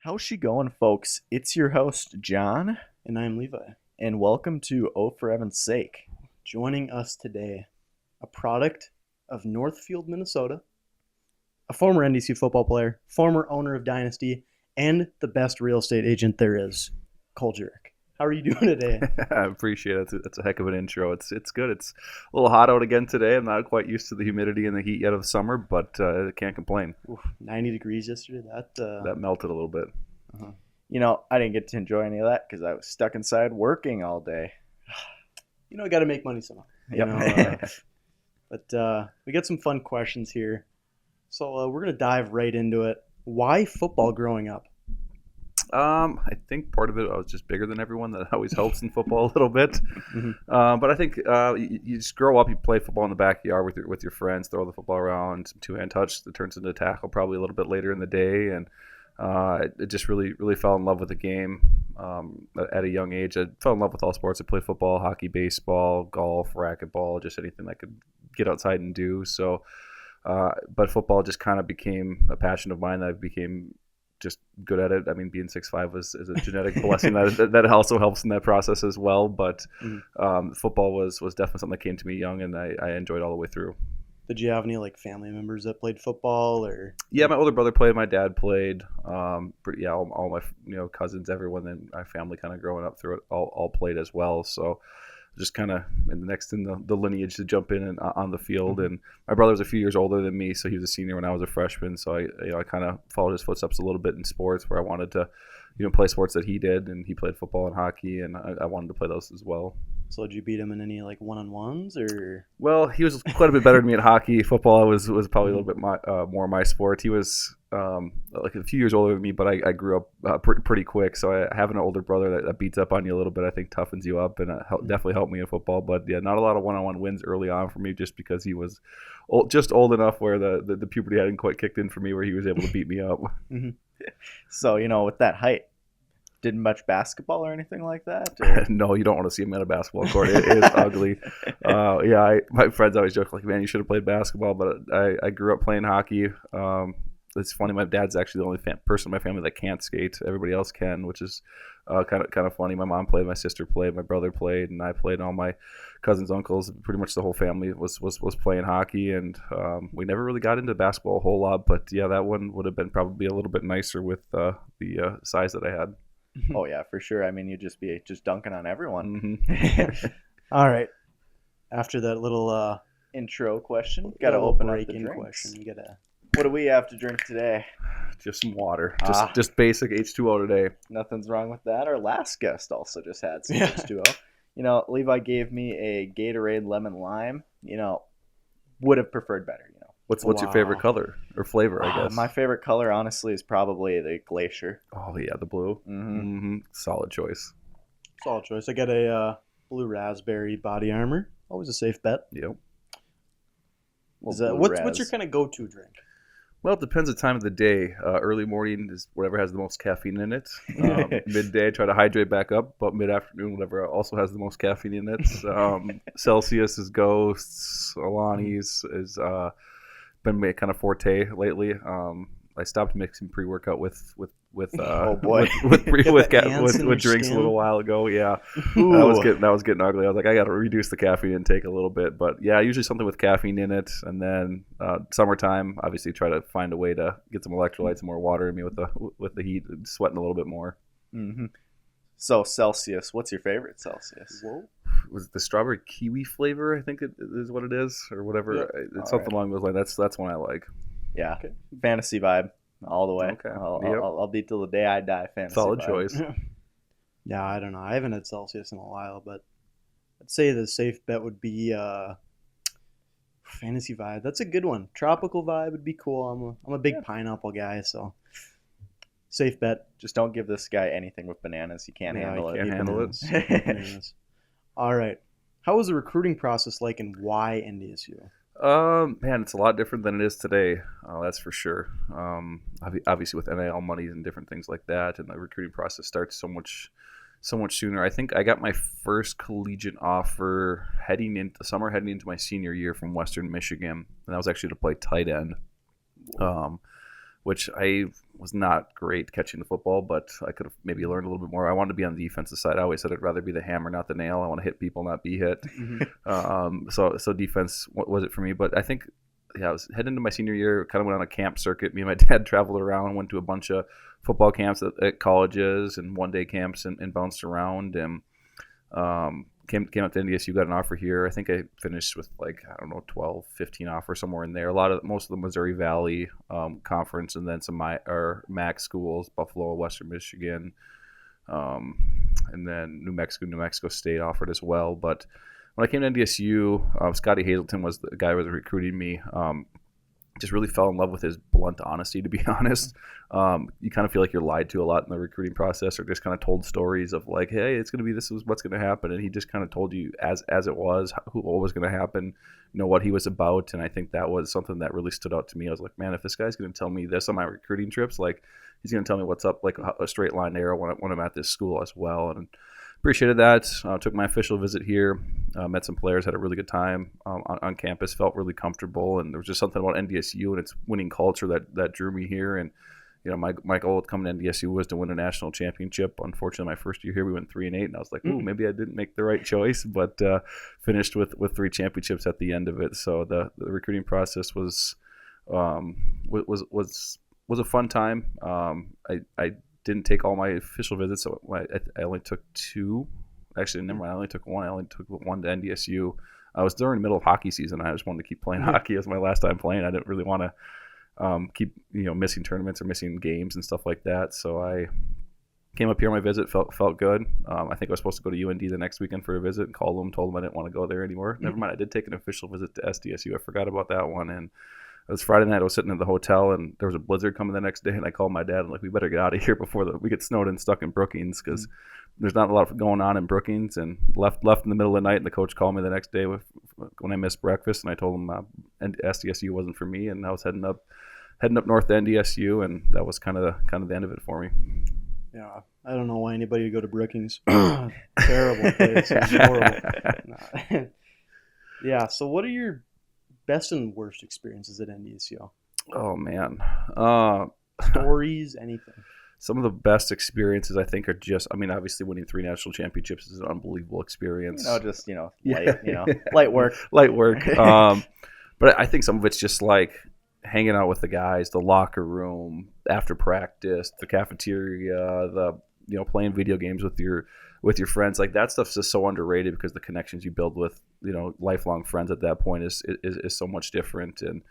How's she going, folks? It's your host, John, And I'm Levi. and welcome to Oh For Heaven's Sake. Joining us today, a product of Northfield, Minnesota, a former NDC football player, former owner of Dynasty, and the best real estate agent there is, Jirik. How are you doing today? I appreciate it. It's a heck of an intro. It's good. It's a little hot out again today. I'm not quite used to the humidity and the heat yet of summer, but I can't complain. Oof, 90 degrees yesterday. That melted a little bit. You know, I didn't get to enjoy any of that because I was stuck inside working all day. I got to make money somehow. But we got some fun questions here. So we're going to dive right into it. Why football growing up? I think part of it, I was just bigger than everyone. That always helps in football a little bit. Mhm. But I think you just grow up, you play football in the backyard with your friends, throw the football around, some two-hand touch that turns into a tackle probably a little bit later in the day. And I just really fell in love with the game at a young age. I fell in love with all sports. I played football, hockey, baseball, golf, racquetball, just anything I could get outside and do. So, but football just kind of became a passion of mine that I became just good at it. I mean, being 6'5" is a genetic blessing that also helps in that process as well. But football was definitely something that came to me young, and I enjoyed all the way through. Did you have any family members that played football or? Yeah, my older brother played. My dad played. All my cousins, everyone in my family, kind of growing up through it, all played as well. So just kind of next in the lineage to jump in and on the field. Mm-hmm. And my brother was a few years older than me, so he was a senior when I was a freshman. So I kind of followed his footsteps a little bit in sports, where I wanted to play sports that he did, and he played football and hockey, and I wanted to play those as well. So did you beat him in any one-on-ones or? Well, he was quite a bit better than me at hockey. Football was probably a little bit more my sport. He was like a few years older than me, but I grew up pretty quick. So having an older brother that beats up on you a little bit, I think toughens you up, and definitely helped me in football. But yeah, not a lot of one-on-one wins early on for me, just because he was just old enough where the puberty hadn't quite kicked in for me, where he was able to beat me up. Mm-hmm. So, with that height, didn't much basketball or anything like that? Or? No, you don't want to see him on a basketball court. It is ugly. My friends always joke, like, man, you should have played basketball, but I grew up playing hockey. It's funny. My dad's actually the only person in my family that can't skate. Everybody else can, which is kind of funny. My mom played, my sister played, my brother played, and I played. And all my cousins, uncles, pretty much the whole family was playing hockey, and we never really got into basketball a whole lot. But yeah, that one would have been probably a little bit nicer with the size that I had. Oh, yeah, for sure. I mean, you'd just be dunking on everyone. Mm-hmm. All right. After that little Intro question. Got to open up the drinks. question. You gotta. What do we have to drink today? Just some water. Ah. Just basic H2O today. Nothing's wrong with that. Our last guest also just had some Yeah. H2O. Levi gave me a Gatorade lemon lime. Would have preferred better. What's your favorite color or flavor? I guess My favorite color, honestly, is probably the Glacier. Oh yeah, the blue. Mm-hmm. Solid choice. Solid choice. I got a blue raspberry body armor. Always a safe bet. Yep. What's your kind of go-to drink? Well, it depends the time of the day. Early morning is whatever has the most caffeine in it. Midday, try to hydrate back up. But mid-afternoon, whatever also has the most caffeine in it. Celsius is Ghosts. Alani's is been my kind of forte lately. I stopped mixing pre-workout with Oh, boy. with ants in your drinks skin. a little while ago. Yeah, Ooh. that was getting ugly. I was like, I got to reduce the caffeine intake a little bit. But yeah, usually something with caffeine in it. And then summertime, obviously, try to find a way to get some electrolytes and more water in me with the heat, sweating a little bit more. Mm-hmm. So Celsius, what's your favorite Celsius? Whoa. Was it the strawberry kiwi flavor? I think it is what it is, or whatever. Yeah. It's something along those lines. That's one I like. Yeah, Okay. fantasy vibe all the way. Okay. Yep. I'll be till the day I die. Fantasy Solid vibe. choice. Yeah, I don't know. I haven't had Celsius in a while, but I'd say the safe bet would be fantasy vibe. That's a good one. Tropical vibe would be cool. I'm a big pineapple guy, so safe bet. Just don't give this guy anything with bananas. He can't handle I it. can't handle it. Bananas. All right. How was the recruiting process like, and why NDSU? Man, it's a lot different than it is today. That's for sure. Obviously with NIL money and different things like that, and the recruiting process starts so much sooner. I think I got my first collegiate offer heading into my senior year from Western Michigan, and that was actually to play tight end. which I was not great catching the football, but I could have maybe learned a little bit more. I wanted to be on the defensive side. I always said I'd rather be the hammer, not the nail. I want to hit people, not be hit. So defense was it for me. But I think, I was heading into my senior year, kind of went on a camp circuit. Me and my dad traveled around, went to a bunch of football camps at colleges and one-day camps and bounced around. And came up to NDSU, got an offer here. I think I finished with 12, 15 offers somewhere in there. Most of the Missouri Valley conference, and then some MAC schools, Buffalo, Western Michigan, and then New Mexico State offered as well. But when I came to NDSU, Scotty Hazelton was the guy who was recruiting me. Just really fell in love with his blunt honesty, to be honest. You kind of feel like you're lied to a lot in the recruiting process, or just kind of told stories of like, hey, it's going to be, this is what's going to happen. And he just kind of told you as it was, what was going to happen, what he was about. And I think that was something that really stood out to me. I was like, man, if this guy's going to tell me this on my recruiting trips, like he's going to tell me what's up, like a straight line arrow when I'm at this school as well. And appreciated that. Took my official visit here, met some players, had a really good time on campus, felt really comfortable, and there was just something about NDSU and its winning culture that drew me here. And my goal with coming to NDSU was to win a national championship. Unfortunately, my first year here, we went 3-8, and I was like, ooh, maybe I didn't make the right choice, but finished with 3 championships at the end of it. So the recruiting process was a fun time. I didn't take all my official visits, so I only took 2. Actually, never mind. I only took 1. I only took 1 to NDSU. I was during the middle of hockey season. I just wanted to keep playing hockey. It was my last time playing. I didn't really want to keep missing tournaments or missing games and stuff like that. So I came up here on my visit. Felt good. I think I was supposed to go to UND the next weekend for a visit, and called them, told them I didn't want to go there anymore. Never mind. I did take an official visit to SDSU. I forgot about that one. And it was Friday night. I was sitting in the hotel, and there was a blizzard coming the next day. And I called my dad, and we better get out of here before we get snowed and stuck in Brookings, because there's not a lot going on in Brookings. And left in the middle of the night. And the coach called me the next day when I missed breakfast, and I told him SDSU wasn't for me, and I was heading up north to NDSU, and that was kind of the end of it for me. Yeah, I don't know why anybody would go to Brookings. Terrible place. It's horrible. Yeah. So, what are your best and worst experiences at NDSU? Oh man, Stories, anything. Some of the best experiences I think are just, obviously winning 3 national championships is an unbelievable experience. Light work. Light work. But I think some of it's just like hanging out with the guys, the locker room, after practice, the cafeteria, playing video games with your friends. Like that stuff's just so underrated, because the connections you build with lifelong friends at that point is so much different. And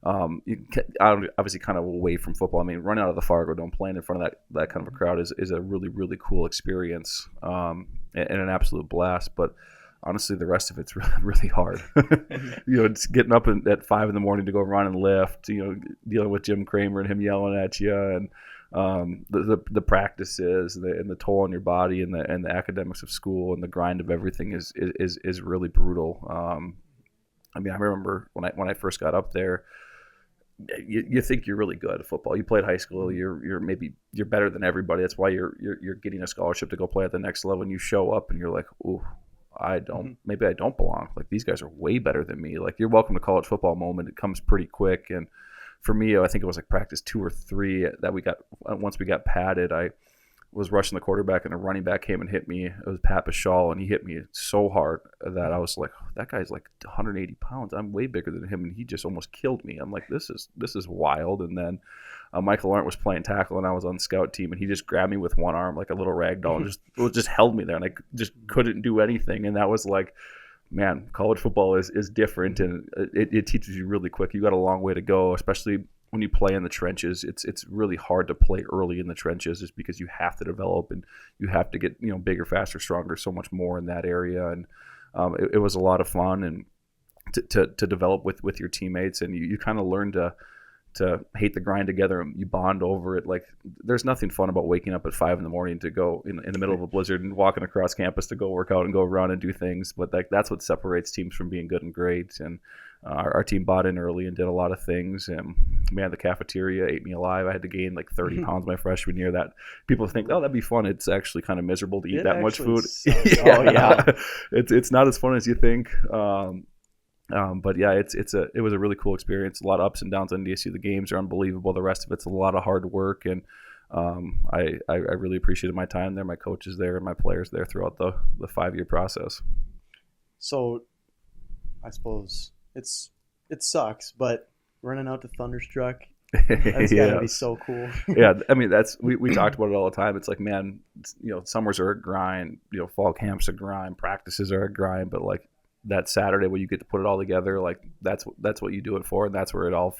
obviously kind of away from football. Running out of the Fargo Dome, playing in front of that kind of a crowd is a really, really cool experience, and an absolute blast. But honestly, the rest of it's really, really hard. It's getting up at 5 a.m. to go run and lift, dealing with Jim Kramer and him yelling at you, and the practices and the toll on your body, and the academics of school, and the grind of everything is really brutal. I remember when I first got up there, you think you're really good at football. You played high school. You're better than everybody. That's why you're getting a scholarship to go play at the next level. And you show up and you're like, ooh, maybe I don't belong. Like these guys are way better than me. Like your welcome to college football moment, it comes pretty quick. And for me, I think it was like practice 2 or 3 that we got. Once we got padded, I was rushing the quarterback, and a running back came and hit me. It was Pat Bashal, and he hit me so hard that I was like, that guy's like 180 pounds. I'm way bigger than him, and he just almost killed me. I'm like, this is wild. And then Michael Arndt was playing tackle, and I was on the scout team, and he just grabbed me with one arm like a little rag doll, and just held me there, and I just couldn't do anything. And that was like, man, college football is different, and it teaches you really quick. You got a long way to go, especially when you play in the trenches. It's really hard to play early in the trenches, just because you have to develop, and you have to get bigger, faster, stronger, so much more in that area. And it was a lot of fun, and to develop with your teammates, and you kind of learn to hate the grind together, and you bond over it. Like there's nothing fun about waking up at 5 a.m. to go in the middle of a blizzard and walking across campus to go work out and go run and do things. But that's what separates teams from being good and great. And our team bought in early and did a lot of things. And man, the cafeteria ate me alive. I had to gain like 30 pounds my freshman year. That people think, oh, that'd be fun. It's actually kind of miserable to eat that much food. Oh yeah, it's not as fun as you think. But yeah, it was a really cool experience. A lot of ups and downs on DSU. The games are unbelievable. The rest of it's a lot of hard work, and I really appreciated my time there, my coaches there, and my players there throughout the 5-year process. So, I suppose it sucks, but running out to Thunderstruck, that's gotta be so cool. Yeah, I mean we talked about it all the time. It's like, man, summers are a grind. Fall camps a grind, practices are a grind, but like that Saturday when you get to put it all together, like that's what you do it for, and that's where it all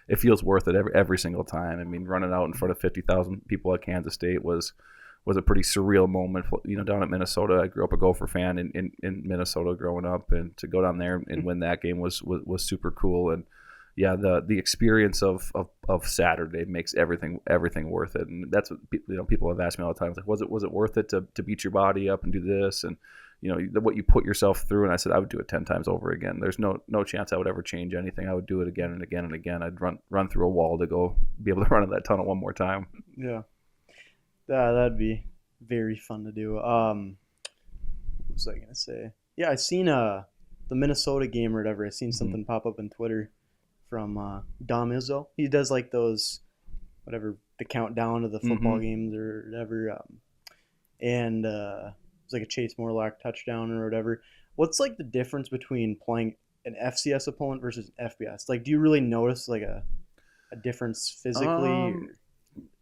it feels worth it every single time. I mean, running out in front of 50,000 people at Kansas State was a pretty surreal moment. Down at Minnesota, I grew up a Gopher fan in Minnesota growing up, and to go down there and win that game was super cool. And yeah, the experience of Saturday makes everything worth it, and that's what people have asked me all the time. It's like, was it worth it to beat your body up and do this, and what you put yourself through? And I said I would do it 10 times over again. There's no chance I would ever change anything. I would do it again and again and again. I'd run through a wall to go be able to run in that tunnel one more time. Yeah, that'd be very fun to do. What was I gonna say? Yeah, I seen the Minnesota game or whatever. I seen something pop up on Twitter from Dom Izzo. He does like those, whatever, the countdown of the football games or whatever. And it was like a Chase Morlock touchdown or whatever. What's like the difference between playing an FCS opponent versus an FBS? Like, do you really notice like a difference physically?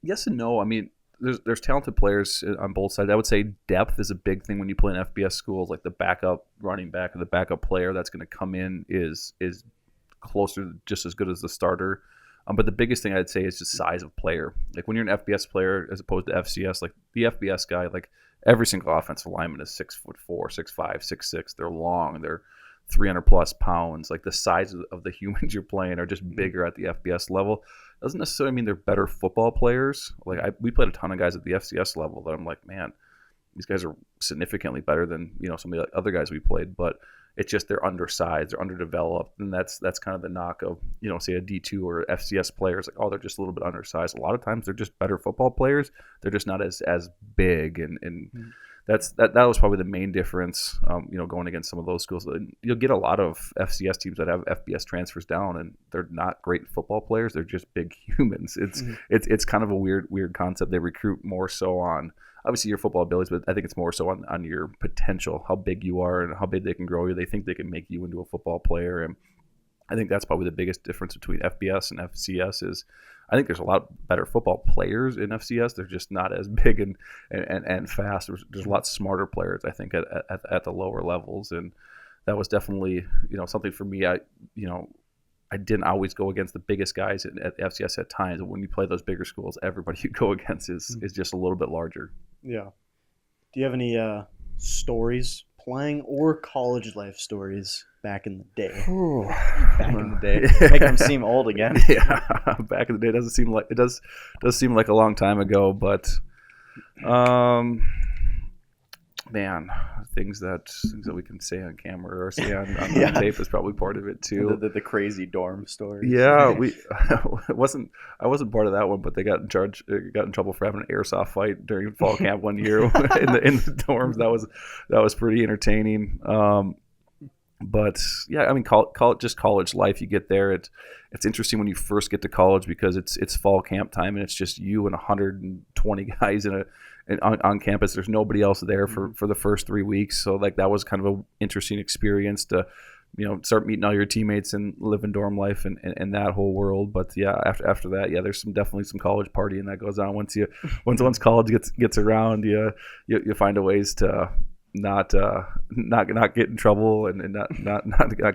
Yes and no. I mean, there's talented players on both sides. I would say depth is a big thing when you play in FBS schools. Like the backup running back or the backup player that's going to come in is closer, just as good as the starter. But the biggest thing I'd say is just size of player. Like when you're an FBS player as opposed to FCS, like the FBS guy, like every single offensive lineman is 6'4", 6'5", 6'6". They're long. They're 300 plus pounds. Like the size of the humans you're playing are just bigger at the FBS level. Doesn't necessarily mean they're better football players. Like we played a ton of guys at the FCS level that I'm like, man, these guys are significantly better than some of the other guys we played. But it's just they're undersized, they're underdeveloped, and that's kind of the knock of say a D2 or FCS players. Like, oh, they're just a little bit undersized. A lot of times they're just better football players. They're just not as big, and that was probably the main difference. Going against some of those schools, you'll get a lot of FCS teams that have FBS transfers down, and they're not great football players. They're just big humans. It's kind of a weird concept. They recruit more so on obviously your football abilities, but I think it's more so on your potential, how big you are and how big they can grow you. They think they can make you into a football player, and I think that's probably the biggest difference between FBS and FCS is I think there's a lot better football players in FCS. They're just not as big and fast. There's a lot smarter players, I think, at the lower levels, and that was definitely something for me. I didn't always go against the biggest guys at FCS at times. When you play those bigger schools, everybody you go against is just a little bit larger. Yeah. Do you have any stories, playing or college life stories back in the day? Back in the day, making them seem old again. Yeah, back in the day doesn't seem like it does seem like a long time ago, but man, things that we can say on camera or say on tape is probably part of it too. The crazy dorm stories. Yeah, I wasn't part of that one, but they got in trouble for having an airsoft fight during fall camp one year in the dorms. That was pretty entertaining. But yeah, I mean, college life. You get there, it's interesting when you first get to college because it's fall camp time and it's just you and 120 guys on campus. There's nobody else there for the first 3 weeks. So like that was kind of an interesting experience to start meeting all your teammates and live in dorm life and that whole world. But yeah, after that, yeah, there's definitely some college partying that goes on once college gets around. You find a ways to not get in trouble and not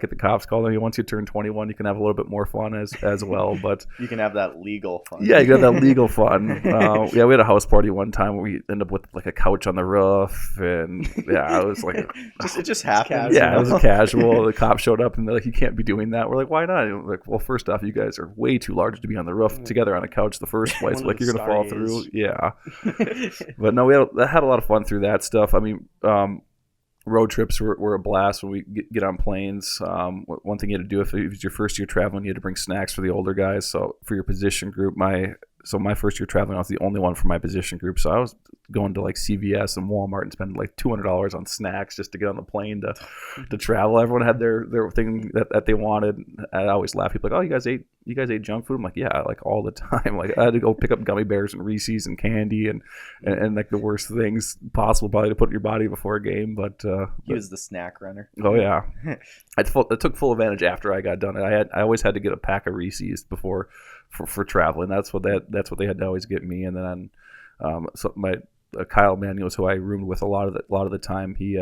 get the cops called on you. Once you turn 21, you can have a little bit more fun as well. But you can have that legal fun. Yeah, you got that legal fun. Yeah, we had a house party one time where we ended up with like a couch on the roof, and yeah, it was like it just happened. Yeah, it was casual. The cops showed up and they're like, "You can't be doing that." We're like, "Why not?" And we're like, well, first off, you guys are way too large to be on the roof together on a couch in the first place. Like you're gonna fall through. Yeah, but no, we had a lot of fun through that stuff. I mean. Road trips were a blast when we get on planes. One thing you had to do if it was your first year traveling, you had to bring snacks for the older guys. So for your position group, my so my first year traveling, I was the only one from my position group. So I was going to like CVS and Walmart and spending like $200 on snacks just to get on the plane to travel. Everyone had their thing that they wanted. I always laugh. People like, oh, you guys ate junk food? I'm like, yeah, like all the time. Like I had to go pick up gummy bears and Reese's and candy and like the worst things possible probably to put in your body before a game. But he was the snack runner. Oh yeah, I took full advantage after I got done. I always had to get a pack of Reese's before for traveling. That's what they had to always get me. And then so my Kyle Manuel, who I roomed with a lot of the time, he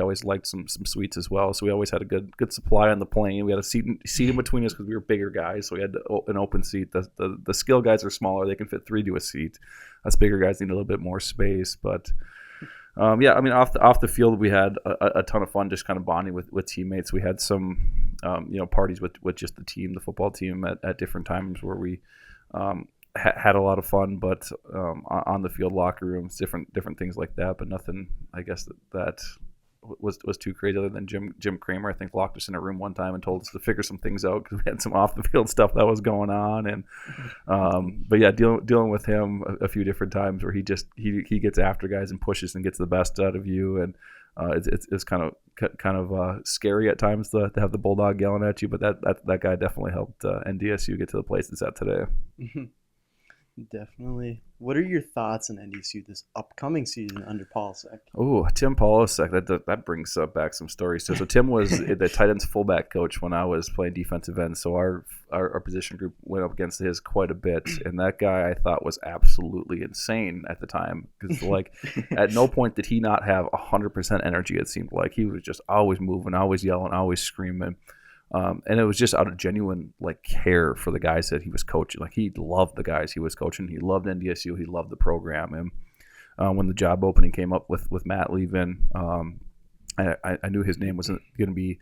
always liked some sweets as well. So we always had a good supply on the plane. We had a seat in between us because we were bigger guys, so we had an open seat. The skill guys are smaller; they can fit 3 to a seat. Us bigger guys need a little bit more space. But yeah, I mean, off the field, we had a ton of fun, just kind of bonding with teammates. We had some parties with just the team, the football team, at different times where we had a lot of fun, but on the field, locker rooms, different things like that, but nothing, I guess, that was too crazy other than Jim Kramer, I think, locked us in a room one time and told us to figure some things out because we had some off the field stuff that was going on. And but yeah, dealing with him a few different times where he gets after guys and pushes and gets the best out of you. And it's kind of scary at times to have the bulldog yelling at you, but that guy definitely helped NDSU get to the place it's at today. Definitely. What are your thoughts on NDSU this upcoming season under Polasek? Oh, Tim Polasek, that brings back some stories too. So Tim was the tight ends fullback coach when I was playing defensive end. So our position group went up against his quite a bit, and that guy I thought was absolutely insane at the time because like at no point did he not have 100% energy. It seemed like he was just always moving, always yelling, always screaming. And it was just out of genuine like care for the guys that he was coaching. Like he loved the guys he was coaching. He loved NDSU. He loved the program. And when the job opening came up with Matt leaving, I knew his name wasn't going to be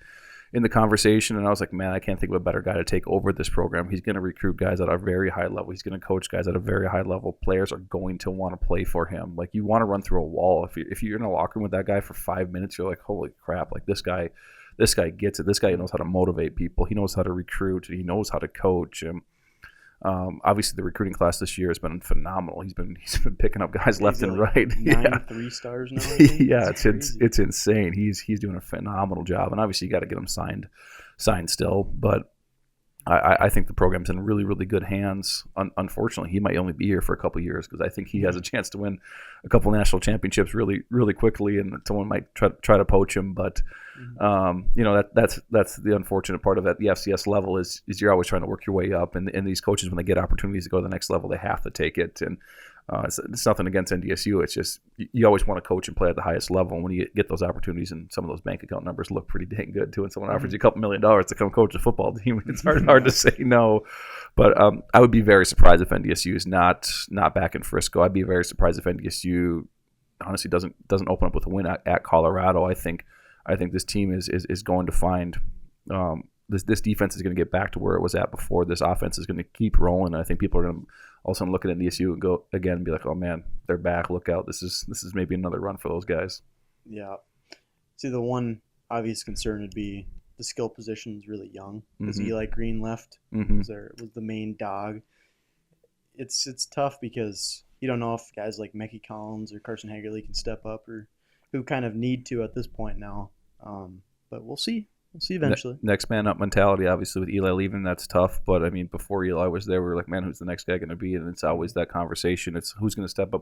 in the conversation. And I was like, man, I can't think of a better guy to take over this program. He's going to recruit guys at a very high level. He's going to coach guys at a very high level. Players are going to want to play for him. Like you want to run through a wall. If you're in a locker room with that guy for 5 minutes, you're like, holy crap! Like this guy gets it. This guy knows how to motivate people. He knows how to recruit. He knows how to coach. And obviously, the recruiting class this year has been phenomenal. He's been picking up guys left and right. 9 3-stars now. Yeah, it's insane. He's doing a phenomenal job. And obviously, you got to get him signed still. But I think the program's in really, really good hands. Unfortunately, he might only be here for a couple of years because I think he has a chance to win a couple of national championships really, really quickly, and someone might try to poach him. But that's the unfortunate part of it. The FCS level is you're always trying to work your way up, and these coaches, when they get opportunities to go to the next level, they have to take it. And it's nothing against NDSU. It's just you always want to coach and play at the highest level. And when you get those opportunities, and some of those bank account numbers look pretty dang good too, and someone offers you a couple $1 million to come coach a football team, it's hard to say no. But I would be very surprised if NDSU is not back in Frisco. I'd be very surprised if NDSU honestly doesn't open up with a win at Colorado. I think this team is going to find this defense is going to get back to where it was at before. This offense is going to keep rolling. And I think people are going to all of a sudden look at NDSU and go again and be like, oh man, they're back. Look out. This is maybe another run for those guys. Yeah. See, the one obvious concern would be the skill position is really young. Because Eli Green left, was the main dog. It's tough because you don't know if guys like Mickey Collins or Carson Hagerly can step up or who kind of need to at this point now. But we'll see. We'll see eventually. Next man up mentality, obviously, with Eli leaving, that's tough. But, I mean, before Eli was there, we were like, man, who's the next guy going to be? And it's always that conversation. It's who's going to step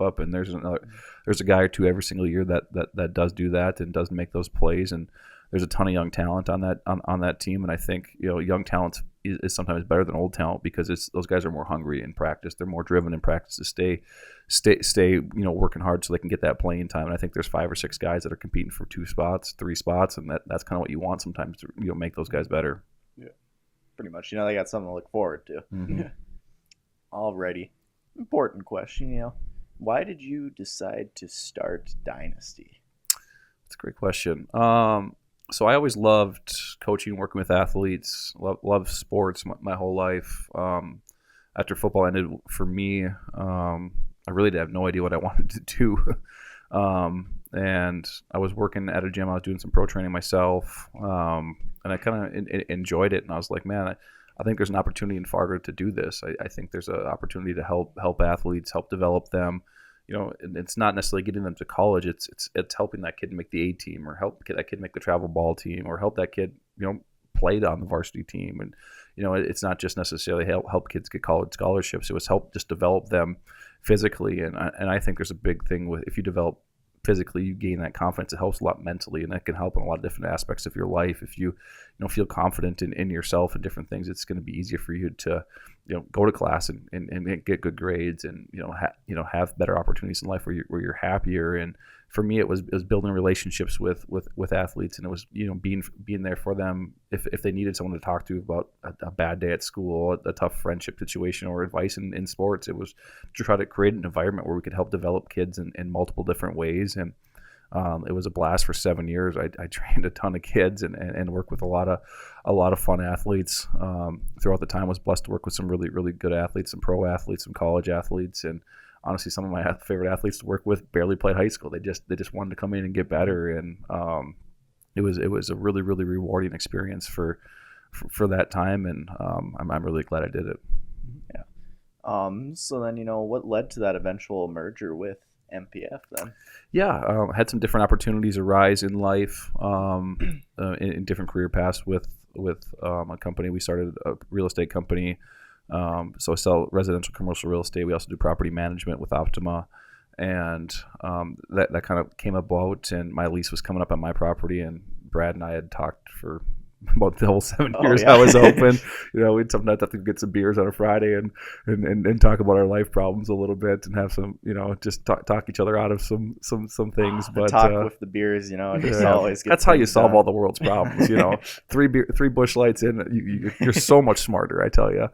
up, and there's a guy or two every single year that does do that and does make those plays. And there's a ton of young talent on that team. And I think, young talent is sometimes better than old talent because those guys are more hungry in practice. They're more driven in practice to stay working hard so they can get that playing time. And I think there's 5 or 6 guys that are competing for 2 spots, 3 spots, and that's kind of what you want sometimes to make those guys better. Yeah, pretty much. They got something to look forward to. Mm-hmm. Alrighty, important question. Why did you decide to start Dynasty? That's a great question. So I always loved coaching, working with athletes, loved sports my whole life. After football ended for me, I really did have no idea what I wanted to do. And I was working at a gym. I was doing some pro training myself, and I kind of enjoyed it. And I was like, man, I think there's an opportunity in Fargo to do this. I think there's an opportunity to help athletes, help develop them. And it's not necessarily getting them to college. It's helping that kid make the A team, or help that kid make the travel ball team, or help that kid play on the varsity team. And it's not just necessarily help kids get college scholarships. It was help just develop them physically. And I think there's a big thing with, if you develop physically, you gain that confidence. It helps a lot mentally, and that can help in a lot of different aspects of your life. If you feel confident in yourself and different things, it's going to be easier for you to go to class and get good grades, and have better opportunities in life where you're happier. And for me, it was building relationships with athletes, and it was being there for them if they needed someone to talk to about a bad day at school, a tough friendship situation, or advice in sports. It was to try to create an environment where we could help develop kids in multiple different ways. And it was a blast for 7 years. I trained a ton of kids and worked with a lot of fun athletes throughout the time. I was blessed to work with some really, really good athletes, some pro athletes, some college athletes, and honestly, some of my favorite athletes to work with barely played high school. They just wanted to come in and get better, and it was a really, really rewarding experience for that time, and I'm really glad I did it. Yeah. So then, what led to that eventual merger with MPF then? Yeah, had some different opportunities arise in life, in different career paths with a company. We started a real estate company. So I sell residential commercial real estate. We also do property management with Optima, and that kind of came about, and my lease was coming up on my property, and Brad and I had talked for about the whole 7 years I was open. We'd sometimes have to get some beers on a Friday and talk about our life problems a little bit, and have some, just talk each other out of some things. But talk with the beers, just always that's how you solve all the world's problems. Three bush lights in, you're so much smarter, I tell you.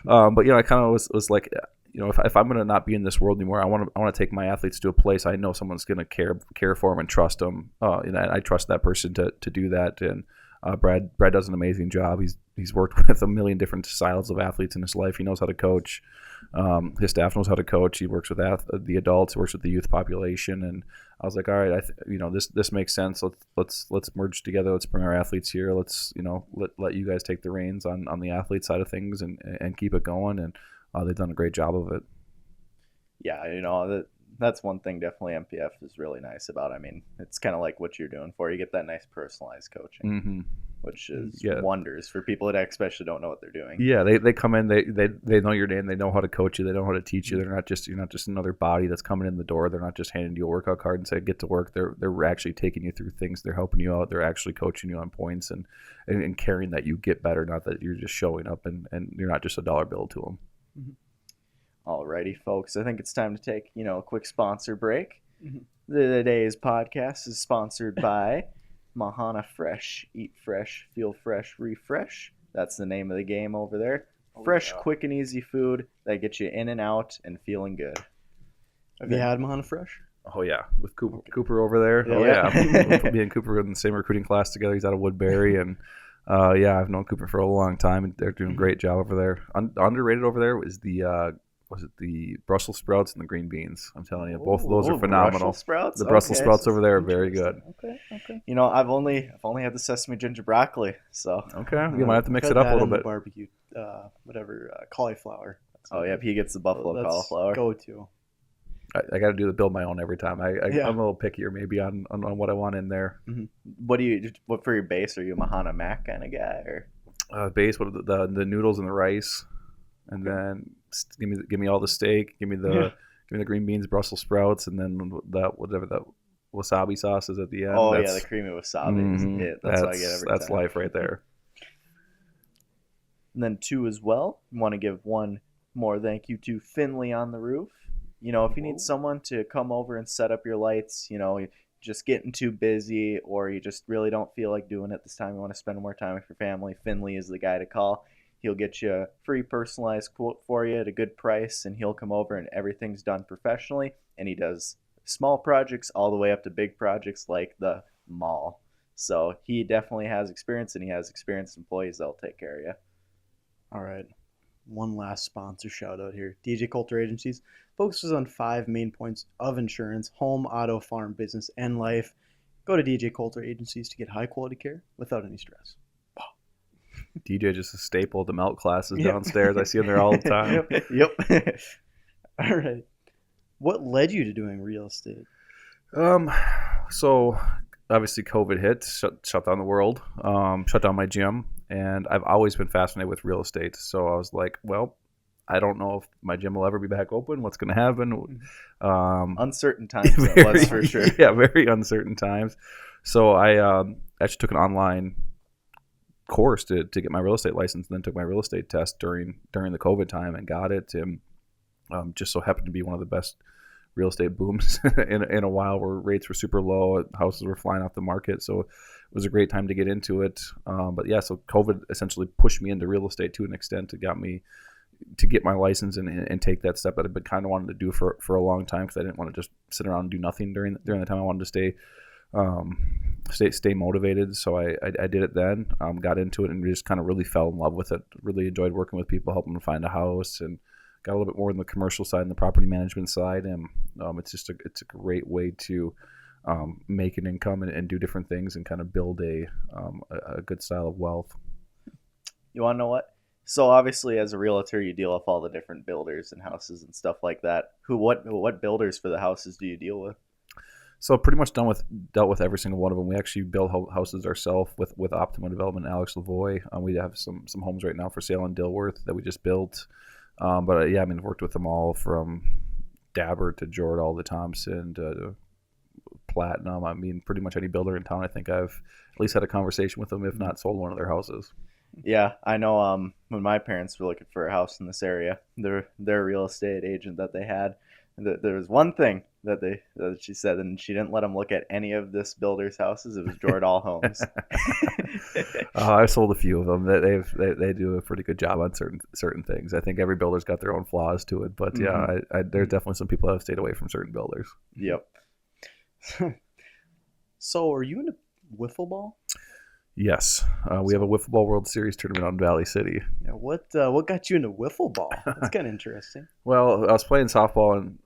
But I kind of was like, if I'm going to not be in this world anymore, I want to take my athletes to a place I know someone's going to care for them and trust them. And I trust that person to do that. And Brad does an amazing job. He's worked with a million different styles of athletes in his life. He knows how to coach. His staff knows how to coach. He works with the adults. He works with the youth population. And I was like, all right, this makes sense. Let's merge together. Let's bring our athletes here. Let's let you guys take the reins on the athlete side of things and keep it going. And they've done a great job of it. Yeah, that's one thing definitely MPF is really nice about. I mean, it's kind of like what you're doing for. You get that nice personalized coaching, which is wonders for people that especially don't know what they're doing. Yeah, they come in, they know your name, they know how to coach you, they know how to teach you. You're not just another body that's coming in the door. They're not just handing you a workout card and say get to work. They're actually taking you through things. They're helping you out. They're actually coaching you on points and caring that you get better, not that you're just showing up and you're not just a dollar bill to them. Mm-hmm. Alrighty, folks. I think it's time to take, a quick sponsor break. Mm-hmm. Today's podcast is sponsored by Mahana Fresh. Eat fresh, feel fresh, refresh. That's the name of the game over there. Fresh, quick, and easy food that gets you in and out and feeling good. Have you had Mahana Fresh? Oh, yeah. With Cooper over there. Me and Cooper were in the same recruiting class together. He's out of Woodbury, and I've known Cooper for a long time, and they're doing a great job over there. Underrated over there was the Brussels sprouts and the green beans? I'm telling you, both of those are phenomenal. Brussels sprouts? The Brussels sprouts over there are very good. Okay. I've only had the sesame ginger broccoli, so okay, you might have to mix it up a little bit. Barbecue, cauliflower. He gets the buffalo cauliflower. Go to. I got to build my own every time. I'm a little pickier maybe on what I want in there. Mm-hmm. What for your base? Are you a Mahana Mac kind of guy or? Base, what are the noodles and the rice, and then give me all the steak. Give me the green beans, Brussels sprouts, and then whatever that wasabi sauce is at the end. The creamy wasabi is it. That's what I get every time. That's life right there. And then 2 as well. I want to give one more thank you to Finley On The Roof. If you need someone to come over and set up your lights, you're just getting too busy, or you just really don't feel like doing it this time, you want to spend more time with your family, Finley is the guy to call. He'll get you a free personalized quote for you at a good price, and he'll come over and everything's done professionally. And he does small projects all the way up to big projects like the mall. So he definitely has experience, and he has experienced employees that'll take care of you. All right. One last sponsor shout out here. DJ Colter Agencies focuses on 5 main points of insurance: home, auto, farm, business, and life. Go to DJ Colter Agencies to get high quality care without any stress. DJ just a staple of the melt classes downstairs. I see him there all the time. Yep. All right. What led you to doing real estate? So obviously COVID hit, shut down the world, shut down my gym, and I've always been fascinated with real estate. So I was like, well, I don't know if my gym will ever be back open. What's going to happen? Uncertain times, that was for sure. Yeah, very uncertain times. So I actually took an online course to get my real estate license, and then took my real estate test during the COVID time and got it. And just so happened to be one of the best real estate booms in a while, where rates were super low, houses were flying off the market. So it was a great time to get into it. But yeah, so COVID essentially pushed me into real estate to an extent. It got me to get my license and take that step that I've been kind of wanting to do for a long time, because I didn't want to just sit around and do nothing during the time. I wanted to stay motivated. So I did it then, got into it, and just kind of really fell in love with it. Really enjoyed working with people, helping them find a house, and got a little bit more in the commercial side and the property management side. And it's a great way to make an income and do different things and kind of build a good style of wealth. You want to know what? So obviously, as a realtor, you deal with all the different builders and houses and stuff like that. What builders for the houses do you deal with? So pretty much dealt with every single one of them. We actually build houses ourselves with Optima Development, Alex Lavoie. We have some homes right now for sale in Dilworth that we just built. But yeah, I mean, I've worked with them all from Dabber to Jordan, to Thompson to Platinum. I mean, pretty much any builder in town, I think I've at least had a conversation with them, if not sold one of their houses. Yeah, I know. When my parents were looking for a house in this area, their real estate agent that they had, there was one thing that she said, and she didn't let them look at any of this builder's houses. It was Jordan Homes. I've sold a few of them. They do a pretty good job on certain things. I think every builder's got their own flaws to it, but yeah, there's definitely some people that have stayed away from certain builders. Yep. So, are you into wiffle ball? Yes, we have a wiffle ball World Series tournament out in Valley City. Yeah, what got you into wiffle ball? That's kind of interesting. Well, I was playing softball and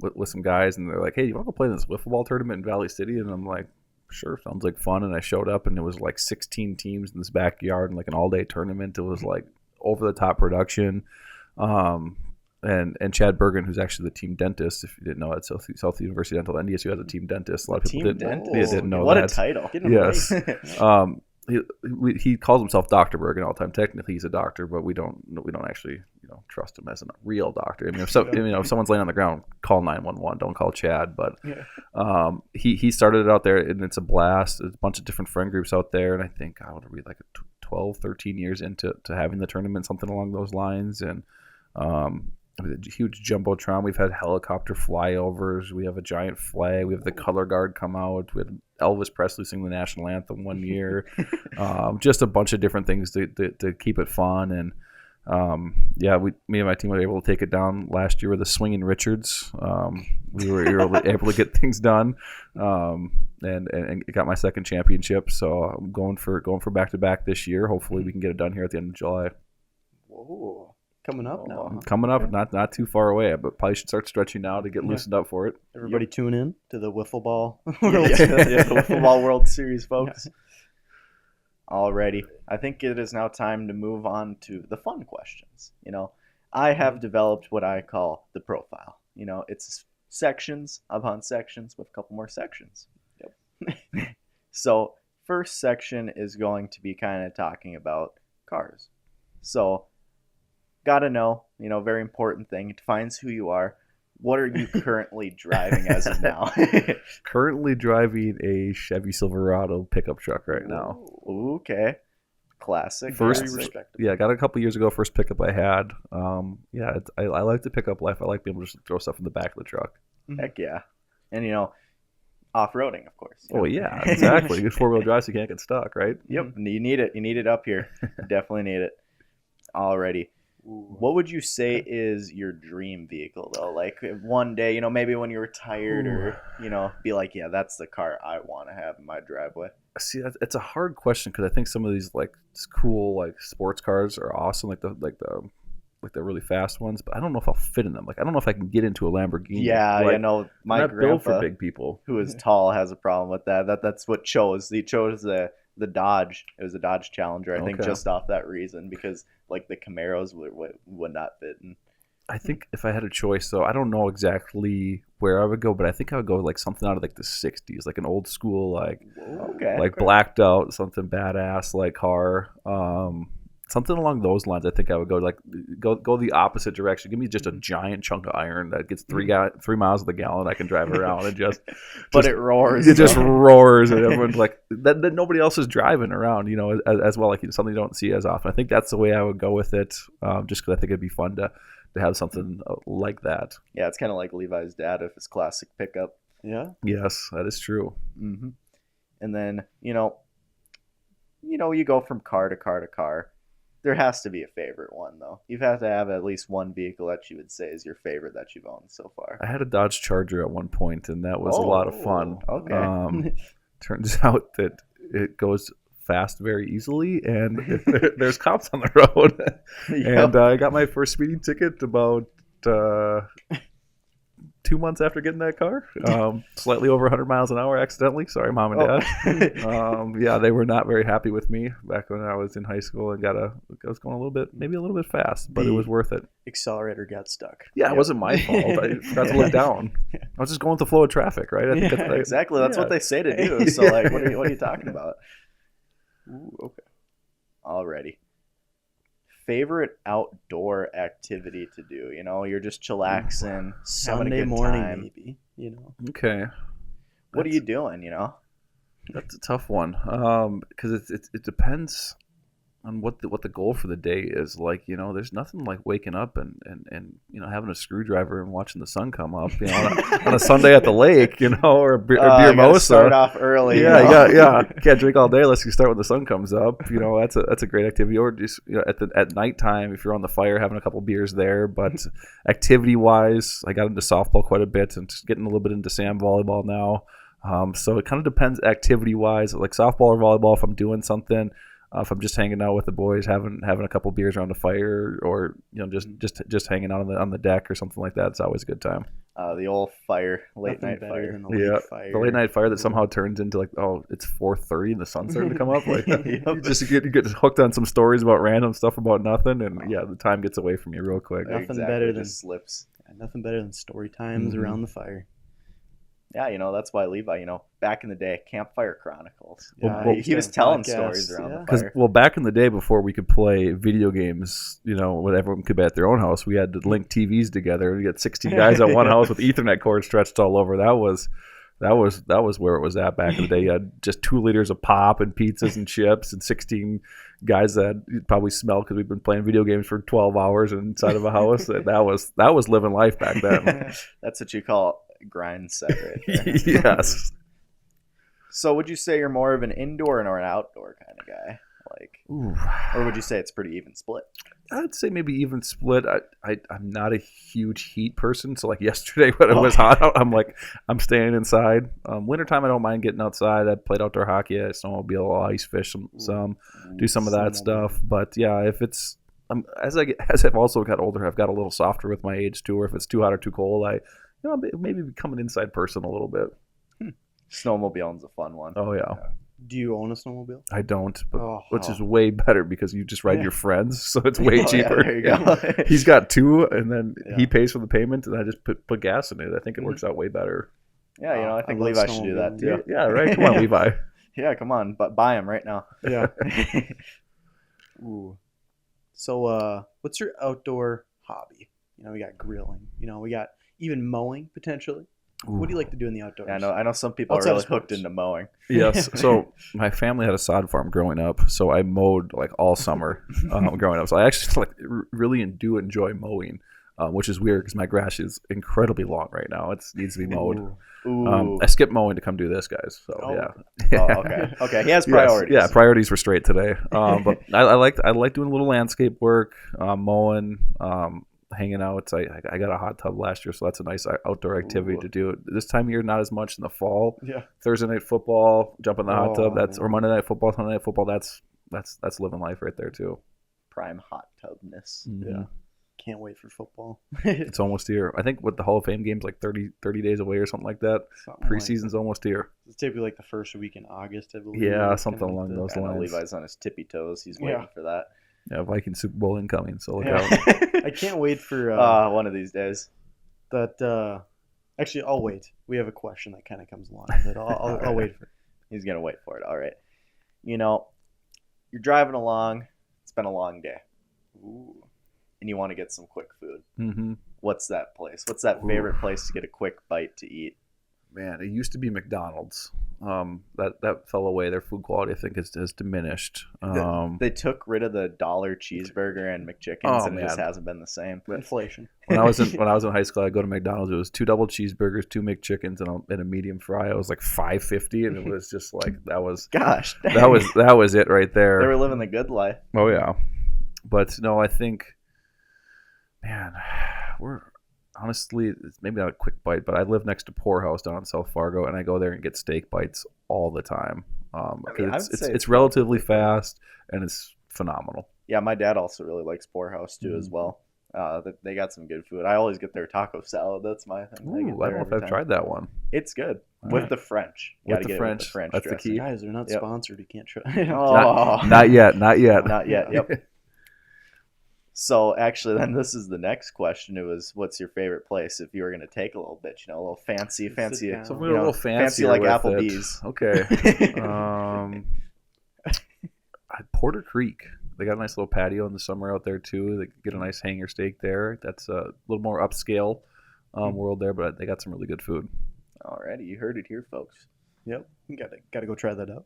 with some guys, and they're like, "Hey, you want to go play in this wiffle ball tournament in Valley City?" And I'm like, "Sure, sounds like fun." And I showed up, and it was like 16 teams in this backyard, and like an all-day tournament. It was like over-the-top production. And Chad Bergen, who's actually the team dentist, if you didn't know, at South University Dental, NDSU has a team dentist. A lot of people didn't know what that. What a title! Yes. He calls himself Dr. Bergen all the time. Technically, he's a doctor, but we don't actually trust him as a real doctor. I mean, if someone's laying on the ground, call 911. Don't call Chad. But he started it out there, and it's a blast. There's a bunch of different friend groups out there, and I think I would read like 12, 13 years into having the tournament, something along those lines, and a huge jumbotron. We've had helicopter flyovers. We have a giant flag. We have the color guard come out. We had Elvis Presley sing the national anthem one year. Just a bunch of different things to keep it fun. And me and my team were able to take it down last year with the Swinging Richards. We were able to get things done, and got my second championship. So I'm going for back to back this year. Hopefully we can get it done here at the end of July. Whoa. Coming up now. Coming up, not too far away, but probably should start stretching now to get loosened up for it. Everybody tune in to the Wiffle Ball World Series. The Wiffle Ball World Series, folks. Yeah. Alrighty. I think it is now time to move on to the fun questions. I have developed what I call the profile. It's sections of hunt sections with a couple more sections. Yep. So, first section is going to be kind of talking about cars. So, gotta know, very important thing. It defines who you are. What are you currently driving as of now? Currently driving a Chevy Silverado pickup truck right now. Ooh, okay. Classic. Got a couple years ago, first pickup I had. I like the pickup life. I like being able to just throw stuff in the back of the truck. Heck yeah. And, off-roading, of course. Oh, yeah, exactly. Good four-wheel drive so you can't get stuck, right? Yep. You need it. You need it up here. Definitely need it. Alrighty. What would you say is your dream vehicle, though? Like one day, maybe when you're retired or, be like, yeah, that's the car I want to have in my driveway. See, it's a hard question because I think some of these like cool like sports cars are awesome, like the really fast ones, but I don't know if I'll fit in them. Like I don't know if I can get into a Lamborghini. Yeah, my grandpa, built for big people, who is tall, has a problem with that. That's what chose. He chose the the Dodge. It was a Dodge Challenger, I think, Okay. just off that reason, because like the Camaros would not fit. And I think if I had a choice, though, I don't know exactly where I would go, but I think I would go like something out of like the '60s, like an old school, like blacked out, something badass like car. Something along those lines. I think I would go go the opposite direction. Give me just a giant chunk of iron that gets 3 miles of the gallon. I can drive around and but it roars. It just roars, and everyone's like that nobody else is driving around, as well. Like something you don't see as often. I think that's the way I would go with it, just because I think it'd be fun to have something like that. Yeah, it's kind of like Levi's dad with his classic pickup. Yeah. Yes, that is true. Mm-hmm. And then you go from car to car to car. There has to be a favorite one, though. You have to have at least one vehicle that you would say is your favorite that you've owned so far. I had a Dodge Charger at one point, and that was a lot of fun. Okay. Turns out that it goes fast very easily, and there's cops on the road. And I got my first speeding ticket about 2 months after getting that car, slightly over 100 miles an hour accidentally. Sorry, Mom and Dad. Yeah, they were not very happy with me back when I was in high school and I was going maybe a little bit fast, but it was worth it. Accelerator got stuck. Yeah, it wasn't my fault. I forgot to look down. I was just going with the flow of traffic, right? I think exactly. That's what they say to do. So, like, what are you talking about? Ooh, okay. Alrighty. Favorite outdoor activity to do? You're just chillaxing, having a good morning, time. maybe. Okay. What are you doing? That's a tough one. Because it depends on what the goal for the day is. Like, there's nothing like waking up and having a screwdriver and watching the sun come up, on a Sunday at the lake, or a beer mimosa. Start off early. Yeah. Can't drink all day unless you start when the sun comes up. That's a great activity. Or just at nighttime, if you're on the fire, having a couple beers there. But activity wise, I got into softball quite a bit and just getting a little bit into sand volleyball now. So it kind of depends activity wise, like softball or volleyball. If I'm doing something. If I'm just hanging out with the boys, having a couple beers around the fire, or just hanging out on the deck or something like that, it's always a good time. The old fire, late night fire. The late night fire that somehow turns into it's 4:30 and the sun's starting to come up. Like you get hooked on some stories about random stuff about nothing, and the time gets away from you real quick. Nothing better than slips. Nothing better than story times around the fire. Yeah, that's why Levi, back in the day, Campfire Chronicles. Well, he was telling stories around the fire. Well, back in the day, before we could play video games, when everyone could be at their own house, we had to link TVs together. We got 16 guys at one house with Ethernet cords stretched all over. That was where it was at back in the day. You had just 2 liters of pop and pizzas and chips and 16 guys that you'd probably smell because we've been playing video games for 12 hours inside of a house. That was living life back then. That's what you call grind set right there. Yes. So would you say you're more of an indoor or an outdoor kind of guy? Or would you say it's pretty even split? I'd say maybe even split. I'm not a huge heat person, so like yesterday when it was hot out, I'm staying inside. Wintertime I don't mind getting outside. I played outdoor hockey, I snowmobile, I'll ice fish some do some of that stuff. But yeah, if it's as I've also got older, I've got a little softer with my age too. Or if it's too hot or too cold, I maybe become an inside person a little bit. Snowmobiling's a fun one. Oh yeah. Do you own a snowmobile? I don't, which is way better because you just ride your friends, so it's way cheaper. Yeah, there you go. He's got 2, and then he pays for the payment, and I just put gas in it. I think it works out way better. Yeah, I think Levi should do that too. Yeah, right. Come on, Levi. Yeah, come on, but buy him right now. Yeah. Ooh. So, what's your outdoor hobby? We got grilling. We got even mowing potentially. Ooh. What do you like to do in the outdoors? Yeah, I know some people are really hooked into mowing. Yes. So my family had a sod farm growing up, so I mowed like all summer growing up. So I actually really do enjoy mowing, which is weird because my grass is incredibly long right now. It needs to be mowed. Ooh. I skipped mowing to come do this, guys. So yeah. Oh, okay. He has priorities. Yes. Yeah, priorities were straight today. But I like doing a little landscape work, mowing. Hanging out. I got a hot tub last year, so that's a nice outdoor activity to do. This time of year, not as much in the fall. Yeah. Thursday night football, jump in the hot tub. Or Monday night football, Sunday night football. That's living life right there too. Prime hot tubness. Yeah. can't wait for football. It's almost here. I think what the Hall of Fame game's like 30 days away or something like that. Preseason's almost here. It's typically like the first week in August, I believe. Yeah, something along those lines. Levi's on his tippy toes. He's waiting for that. Yeah, Viking Super Bowl incoming, so look out. I can't wait for one of these days. Actually, I'll wait. We have a question that kind of comes along with it. I'll wait for it. He's going to wait for it. All right. You're driving along. It's been a long day. Ooh. And you want to get some quick food. Mm-hmm. What's that place? What's that favorite place to get a quick bite to eat? Man, it used to be McDonald's. That fell away. Their food quality, I think, has diminished. They took rid of the $1 cheeseburger and McChickens, and it just hasn't been the same. Inflation. When I was in high school, I'd go to McDonald's. It was 2 double cheeseburgers, 2 McChickens, and a medium fry. It was like $5.50, and it was just like that was. Gosh, dang. that was it right there. They were living the good life. Oh yeah, but no, I think, man, we're. Honestly, it's maybe not a quick bite, but I live next to Poorhouse down in South Fargo, and I go there and get steak bites all the time. It's relatively fast, and it's phenomenal. Yeah, my dad also really likes Poorhouse, too, as well. They got some good food. I always get their taco salad. That's my thing. Ooh, I don't know if I've tried that one. It's good. With the French. With the French. That's dressing. the key. Guys, they're not sponsored. You can't try. Not yet. Not yet. Yep. So actually, then this is the next question. It was, what's your favorite place if you were going to take a little bit, a little fancy, something a little fancy like Applebee's. Okay. Porter Creek. They got a nice little patio in the summer out there too. They get a nice hanger steak there. That's a little more upscale world there, but they got some really good food. Alrighty, you heard it here, folks. Yep, gotta go try that out.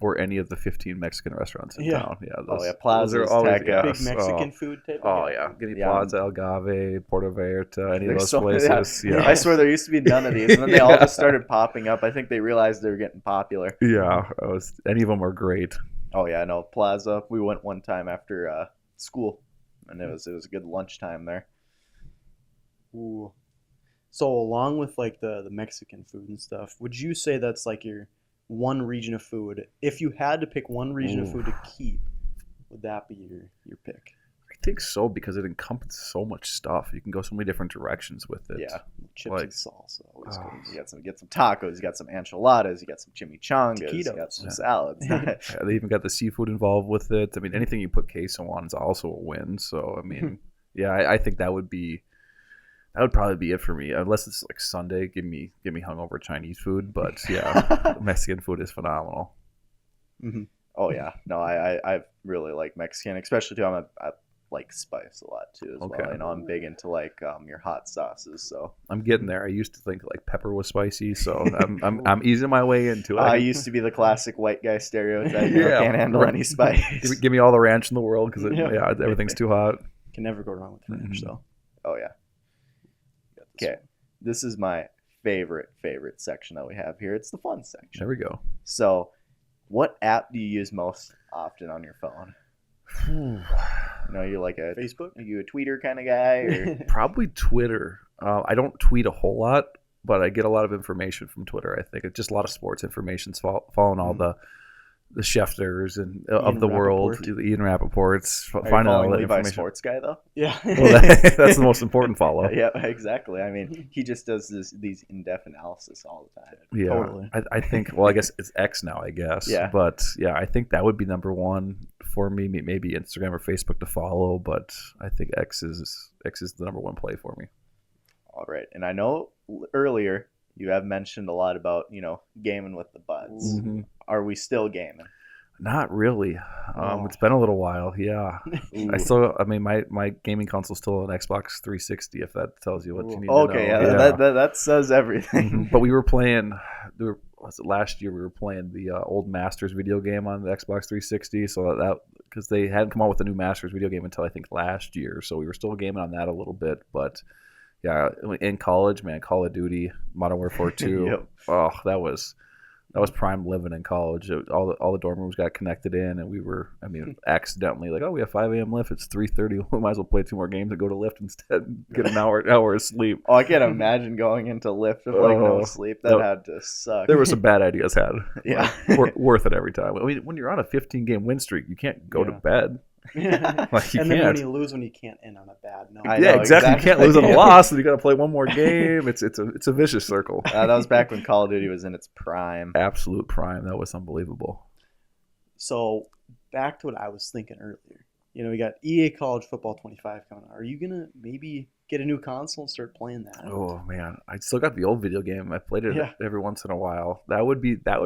Or any of the 15 Mexican restaurants in town. Yeah, Plaza's always big Mexican food type. Oh yeah, give me Plaza, Agave, Puerto Vallarta, any of those places. Yeah. I swear there used to be none of these, and then they all just started popping up. I think they realized they were getting popular. Yeah, any of them are great. Oh yeah, no Plaza. We went one time after school, and it was a good lunchtime there. Ooh. So along with like the Mexican food and stuff, would you say that's like your one region of food? If you had to pick one region of food to keep, would that be your pick? I think so, because it encompasses so much stuff. You can go so many different directions with it. Yeah, chips and salsa always goes. You get some tacos, you got some enchiladas, you got some chimichangas, taquitos. You got some salads. They even got the seafood involved with it. I mean, anything you put queso on is also a win. So I mean, I think that would probably be it for me, unless it's like Sunday. Give me hungover Chinese food, but yeah, Mexican food is phenomenal. Mm-hmm. Oh yeah, no, I really like Mexican, especially too. I like spice a lot too as well. I know I'm big into like your hot sauces, so I'm getting there. I used to think like pepper was spicy, so I'm easing my way into it. I used to be the classic white guy stereotype. Can't handle any spice. Give me all the ranch in the world, because everything's too hot. Can never go wrong with ranch, though. Oh yeah. Okay, this is my favorite section that we have here. It's the fun section. There we go. So, what app do you use most often on your phone? You're like a Facebook? Are you a tweeter kind of guy? Or? Probably Twitter. I don't tweet a whole lot, but I get a lot of information from Twitter. I think it's just a lot of sports information, following all the Schefters and of the world, the Ian Rappaports, finding all that Levi's information. Sports guy though. Yeah, well, that's the most important follow. Yeah, exactly. I mean, he just does these in-depth analysis all the time. Yeah, totally. I think. Well, I guess it's X now. I guess. Yeah. But yeah, I think that would be number one for me. Maybe Instagram or Facebook to follow, but I think X is the number one play for me. All right, and I know earlier you have mentioned a lot about gaming with the buds. Mm-hmm. Are we still gaming? Not really. It's been a little while. Yeah. My gaming console's still an Xbox 360, if that tells you what you need to know. Okay, yeah. That says everything. But we were playing, last year we were playing the old Masters video game on the Xbox 360. So that, because they hadn't come out with a new Masters video game until I think last year. So we were still gaming on that a little bit. But yeah, in college, man, Call of Duty, Modern Warfare 2. Yep. Oh, that was prime living in college. All the dorm rooms got connected in, and we were, accidentally like, we have 5 a.m. lift. It's 3:30. We might as well play 2 more games and go to lift instead. Get an hour of sleep. Oh, I can't imagine going into lift with no sleep. That had to suck. There were some bad ideas had. Yeah, worth it every time. I mean, when you're on a 15-game win streak, you can't go to bed. Like, you And then when can't. you lose, when you can't end on a bad note. I Yeah, know, exactly. You can't lose on a exactly. loss, and you got to play one more game. It's a vicious circle. That was back when Call of Duty was in its prime. Absolute prime. That was unbelievable. So back to what I was thinking earlier. You know, we got EA College Football 25 coming out. Are you gonna maybe get a new console and start playing that? Oh man, I still got the old video game. I played it Yeah. every once in a while. That would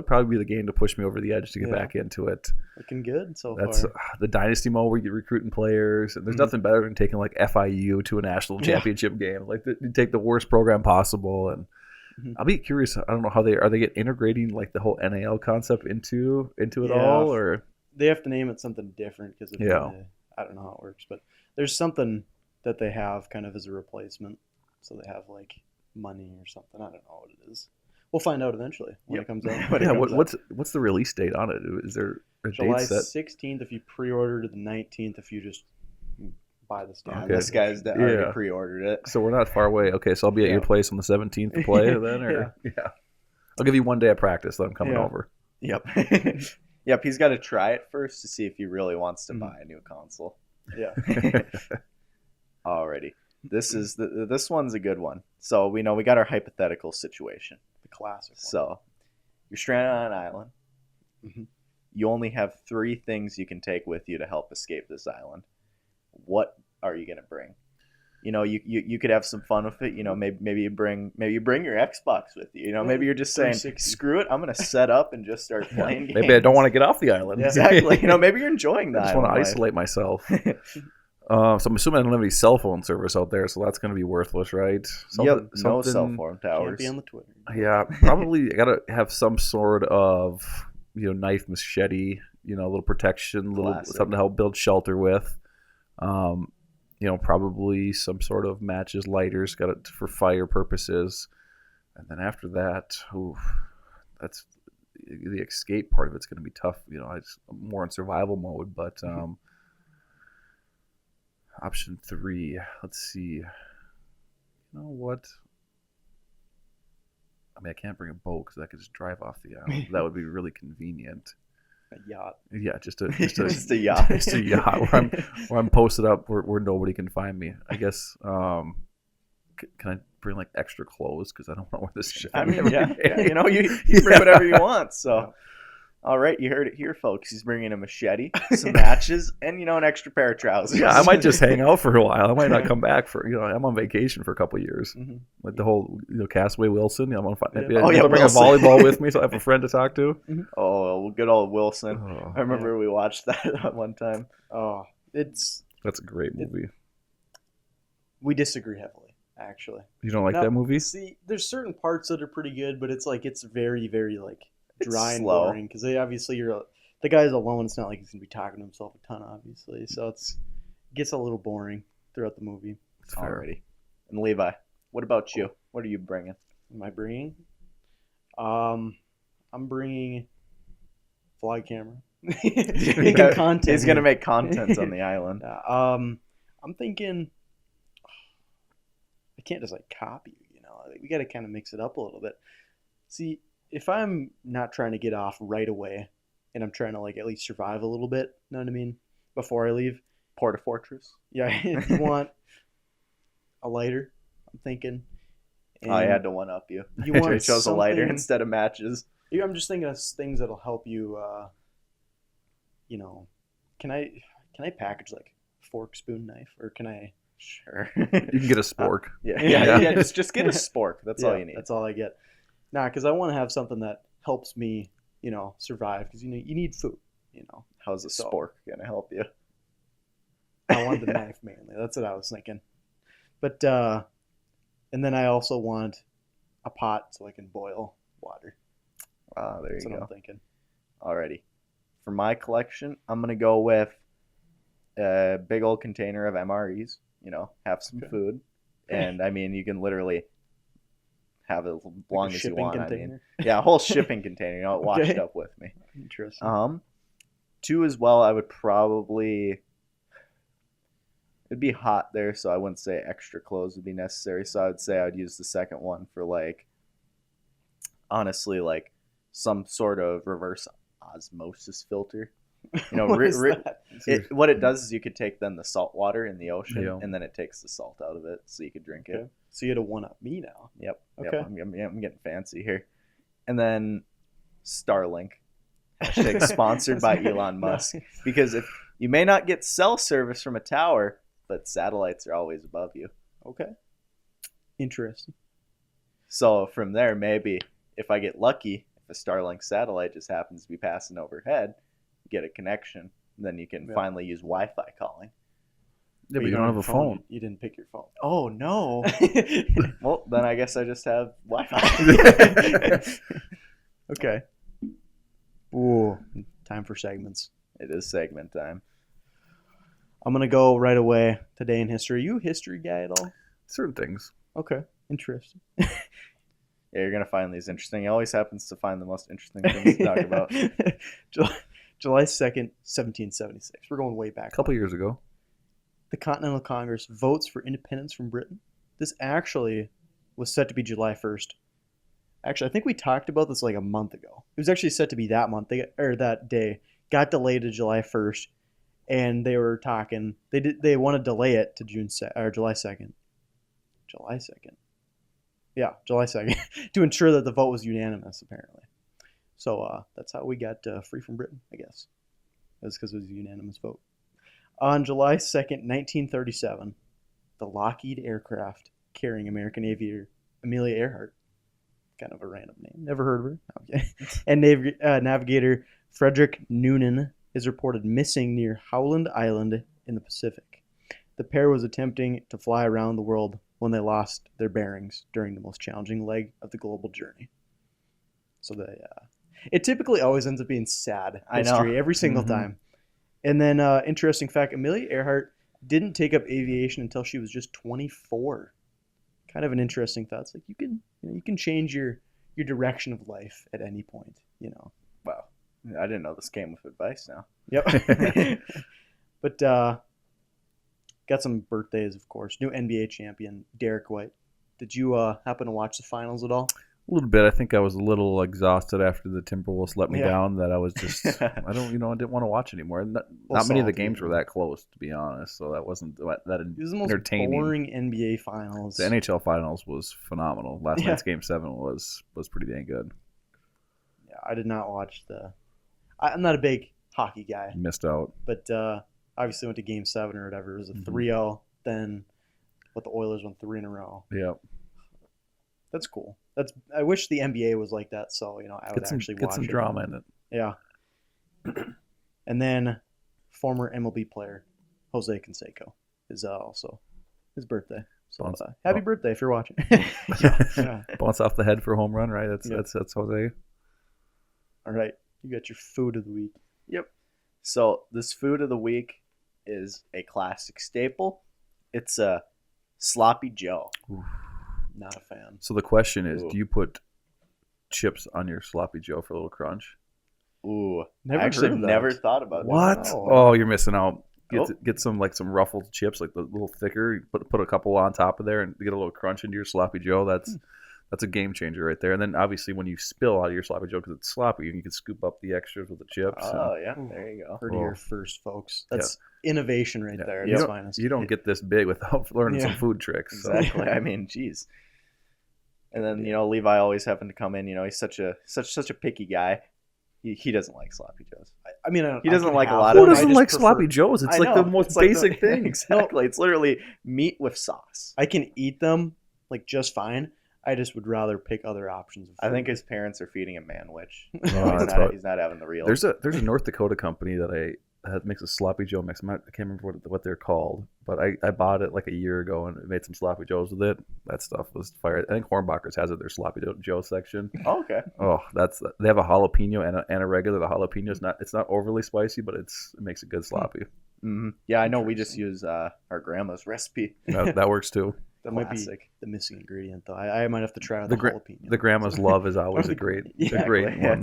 probably be the game to push me over the edge to get Yeah. back into it. Looking good so That's far. the dynasty mode where you get recruiting players, and there's Mhm. nothing better than taking like FIU to a national Yeah. championship game. Like you take the worst program possible, and Mhm. I'll be curious. I don't know how they get integrating like the whole NAL concept into it Yeah. all, or They have to name it something different because Yeah. I don't know how it works, but there's something that they have kind of as a replacement. So they have like money or something. I don't know what it is. We'll find out eventually when Yep. it comes out. When it yeah. comes What's the release date on it? Is there a July date set? 16th if you pre-order, to the 19th if you just buy the Yeah, standard. Okay. this guy's already Yeah. pre-ordered it. So we're not far away. Okay, so I'll be at your Yeah. place on the 17th to play then, or yeah. I'll give you one day of practice. Then I'm coming Yeah. over. Yep. Yep, he's got to try it first to see if he really wants to Mhm. buy a new console. Yeah. Alrighty. This one's a good one. So we got our hypothetical situation. The classic one. So you're stranded on an island. Mhm. You only have 3 things you can take with you to help escape this island. What are you gonna bring? You could have some fun with it. Maybe you bring your Xbox with you. Maybe you're just saying, 360. screw it, I'm gonna set up and just start playing games. Maybe I don't want to get off the island. Yeah. Exactly. Maybe you're enjoying I that. just want to isolate myself. So I'm assuming I don't have any cell phone service out there, so that's going to be worthless, right? Yep. No Something- cell phone Can't towers. be on the Twitter. Yeah, probably I got to have some sort of knife, machete, a little protection, little Classic. something to help build shelter with. Probably some sort of matches, lighters, got it for fire purposes, and then after that, that's the escape part of it's going to be tough. I'm more in survival mode, but option 3. Let's see. You know what? I mean, I can't bring a boat because I could just drive off the island. That would be really convenient. A yacht. Yeah, just a Just a yacht. just a yacht where I'm posted up where nobody can find me. I guess. Can I bring like extra clothes because I don't want to wear this? I mean, yeah. You bring whatever you want. So, Yeah. all right, you heard it here, folks. He's bringing a machete, some matches, and an extra pair of trousers. Yeah, I might just hang out for a while. I might not come back for. I'm on vacation for a couple of years. Mhm. Like the whole Castaway Wilson. I'm on. Maybe Yeah. I'll bring Wilson. a volleyball with me so I have a friend to talk to. Oh, good old Wilson. Oh, I remember we watched that at one time. Oh, it's that's a great movie. we disagree heavily, actually. You don't like Now, that movie? See, there's certain parts that are pretty good, but it's very, very like It's dry and slow. boring because the guy's alone. It's not like he's gonna be talking to himself a ton, obviously. So it gets a little boring throughout the movie. It's fair. Alrighty. And Levi, what about you? What are you bringing? Am I bringing? I'm bringing fly camera. Making content. He's gonna here. make content on the island. I'm thinking I can't just like copy, we got to kind of mix it up a little bit. See, if I'm not trying to get off right away and I'm trying to like at least survive a little bit, know what I mean, before I leave. Porta Fortress. Yeah, if you want a lighter, I'm thinking. I had to one up you. You want I chose a lighter something- instead of matches. Yeah, I'm just thinking of things that'll help you. Can I package like fork, spoon, knife, or can I? Sure. You can get a spork. Yeah. Just get a spork. That's all you need. That's all I get. Nah, because I want to have something that helps me, survive. Because you need food. How's a So- spork gonna help you? I want the knife mainly. That's what I was thinking. But and then I also want a pot so I can boil water. Ah, there That's you what go. I'm thinking. Alrighty. For my collection, I'm gonna go with a big old container of MREs. Have some Okay. food, and I mean, you can literally have it as long Like a as you shipping want. I container? mean, yeah, a whole shipping container. It washed Okay. up with me. Interesting. 2 as well. I would probably. It'd be hot there, so I wouldn't say extra clothes would be necessary. So I would say I'd use the second one for honestly, some sort of reverse osmosis filter. You know, What is that? what it does is you could take then the salt water in the ocean, Yeah. and then it takes the salt out of it, so you could drink it. Okay. So you had to one-up me now. Yep. Okay. Yep, I'm getting fancy here. And then Starlink. Hashtag sponsored by Elon Musk. Because if you may not get cell service from a tower, but satellites are always above you. Okay. Interesting. So from there, maybe if I get lucky, if a Starlink satellite just happens to be passing overhead, get a connection, then you can finally use Wi-Fi calling. Yeah, but you don't have a phone. You didn't pick your phone. Oh no! Well, then I guess I just have Wi-Fi. Okay. Ooh, time for segments. It is segment time. I'm gonna go right away. Today in history. Are you a history guy at all? Certain things. Okay. Interesting. Yeah, you're gonna find these interesting. He always happens to find the most interesting things to talk about. July 2nd, 1776. We're going way back. A couple years ago. The Continental Congress votes for independence from Britain. This actually was set to be July 1st. Actually, I think we talked about this like a month ago. It was actually set to be that month, that day. Got delayed to July 1st, and they were talking. They want to delay it to July 2nd. July 2nd. Yeah, July 2nd to ensure that the vote was unanimous, apparently. So that's how we got free from Britain, I guess. That's because it was a unanimous vote. On July 2nd, 1937, the Lockheed aircraft carrying American aviator Amelia Earhart, kind of a random name, never heard of her, okay. And navigator Frederick Noonan is reported missing near Howland Island in the Pacific. The pair was attempting to fly around the world when they lost their bearings during the most challenging leg of the global journey. So it typically always ends up being sad history every single time. And then, interesting fact, Amelia Earhart didn't take up aviation until she was just 24. Kind of an interesting thought. It's like you can change your direction of life at any point. Wow, I didn't know this came with advice now. Yep. But got some birthdays, of course. New NBA champion Derek White. Did you happen to watch the finals at all? A little bit. I think I was a little exhausted afher the Timberwolves let me down. That I was just, I didn't want to watch anymore. Not many of the games were that close, to be honest. So that wasn't that It was the most entertaining. boring NBA finals. The NHL finals was phenomenal. Last night's Game 7 was pretty dang good. Yeah, I did not watch I'm not a big hockey guy. Missed out. But obviously went to Game 7 or whatever. It was a 3-0. Then the Oilers won 3 in a row. Yeah. That's cool. I wish the NBA was like that, so I would actually watch it. Get some drama in it. Yeah. And then former MLB player Jose Canseco is also his birthday. So happy birthday if you're watching. Yeah. Bounce off the head for a home run, right? That's Jose. All right, you got your food of the week. Yep. So this food of the week is a classic staple. It's a sloppy Joe. Oof. Not a fan. So the question is, Ooh. do you put chips on your sloppy Joe for a little crunch? Ooh, Never I actually heard of that. never thought about What? that. Oh, you're missing out. Oh. Get some ruffled chips, like the little thicker. You put a couple on top of there and get a little crunch into your sloppy Joe. That's a game changer right there. And then obviously when you spill out of your sloppy Joe because it's sloppy, you can scoop up the extras with the chips. Oh yeah, there you go. Heard it here first, folks. That's innovation right there. At You its don't, finest. you don't get this big without learning some food tricks. So. Exactly. I mean, geez. And then Levi always happened to come in. He's such a picky guy. He doesn't like sloppy joes. I mean, He doesn't like a lot Who of. doesn't like sloppy Joes? It's I like know. the most It's like basic thing. Exactly. It's literally meat with sauce. I can eat them like just fine. I just would rather pick other options. I think his parents are feeding him manwich. He's not having the real. There's a North Dakota company that makes a sloppy Joe mix. I can't remember what they're called, but I bought it like a year ago and made some sloppy Joes with it. That stuff was fire. I think Hornbachers has it their sloppy Joe section. Oh, okay. Oh, they have a jalapeno and a regular. The jalapeno it's not overly spicy, but it makes it good sloppy. Mm-hmm. Yeah, I know. We just use our grandma's recipe. That works too. That might be the missing ingredient, though. I might have to try the jalapeno. The grandma's love is always a great one.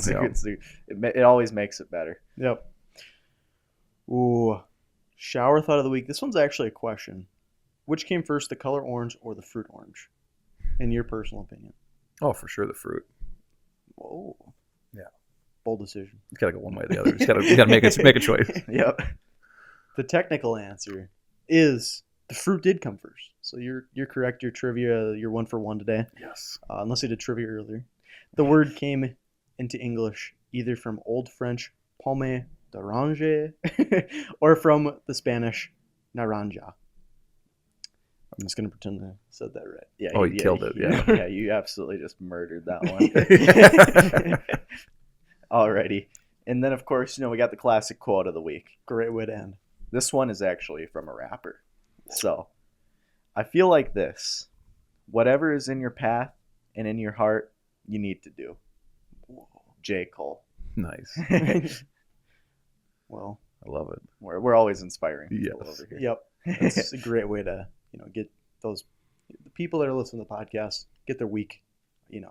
It always makes it better. Yep. Ooh, shower thought of the week. This one's actually a question. Which came first, the color orange or the fruit orange? In your personal opinion? Oh, for sure, the fruit. Whoa. Yeah. Bold decision. You gotta go one way or the other. You gotta make a choice. Yep. The technical answer is the fruit did come first. So you're correct. Your trivia, you're 1 for 1 today. Yes. Unless you did trivia earlier. The word came into English either from Old French pomme d'orange or from the Spanish naranja. I'm just going to pretend I said that right. Yeah. Oh, you killed it. Yeah. Yeah, you absolutely just murdered that one. Alrighty. And then, of course, we got the classic quote of the week. Great way to end. This one is actually from a rapper. So, I feel like this. Whatever is in your path and in your heart, you need to do. J. Cole. Nice. Well, I love it. We're always inspiring people Yes. over here. yep. That's a great way to, get the people that are listening to the podcast, get their week, Get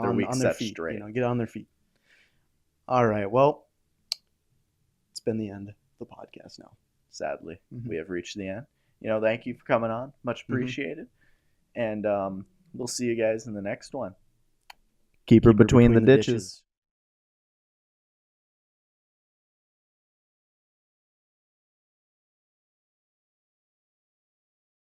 their week on their set feet, straight. get on their feet. All right. Well, it's been the end of the podcast now. Sadly, Mhm. we have reached the end. Thank you for coming on. Much appreciated. And we'll see you guys in the next one. Keep her between the ditches.